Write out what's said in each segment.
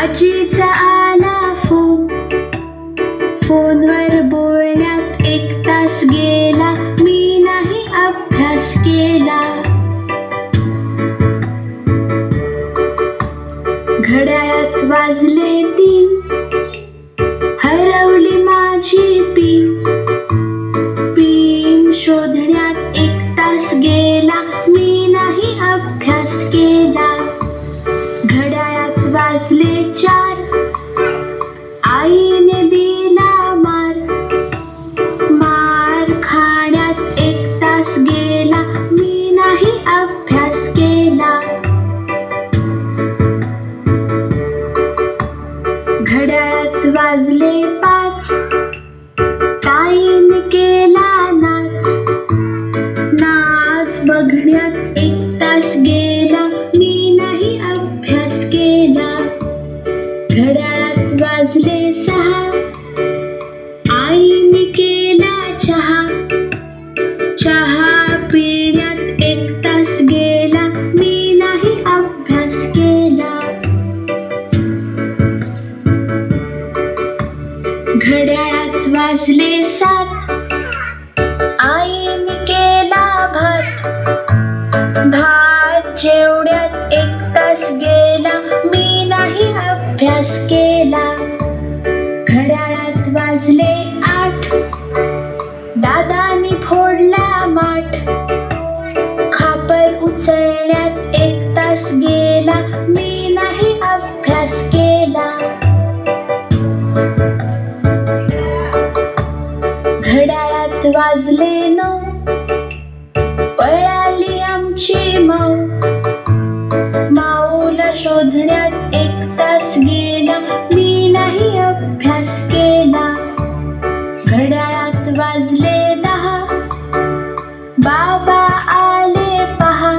आजीचा आला फोन, फोनवर बोलण्यात 1 तास गेला, मी नाही अभ्यास केला. घड्याळात वाजले 3, हरवली माझी पिन. पिन शोधण्यात 1 तास गेला, मी नाही अभ्यास केला. घड्याळात वाजले 4, आईने दिला मार. मार खाण्यात 1 तास गेला, मी नाही अभ्यास केला. घड्याळात वाजले 5, ताईने केला नाच. नाच बघण्यात 1 तास गेला, मी नाही अभ्यास केला. घड्याळात वाजले 6, आईने केला चहा. चहा पिण्यात 1 तास गेला, मी नाही अभ्यास केला. घड्याळात वाजले 7, आईने केला भात. भात जेवण्यात 1 तास गेला, मी नाही अभ्यास केला. घड्याळात वाजले 8, दादानी फोडला माठ. खापर उचलण्यात 1 तास गेला, मी नाही अभ्यास केला. घड्याळात वाजले 9, पळाली आमची माऊ. माऊला शोधण्यात 1 तास गेला, मी नाही अभ्यास केला. घड्याळात वाजले 10, बाबा आले पहा.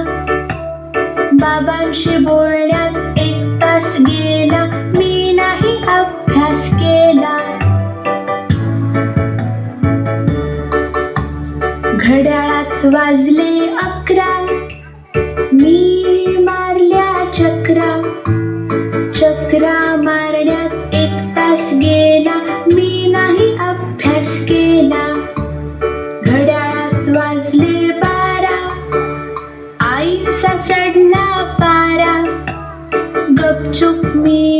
बाबांशी बोलण्यात 1 तास गेला, मी नाही अभ्यास केला. घड्याळात वाजले 11, मी मारल्या चक्रा. चक्रा मारण्यात 1 तास गेला, मी नाही अभ्यास केला. घड्याळात वाजले 12, आईचा चढला पारा. गपचूप मी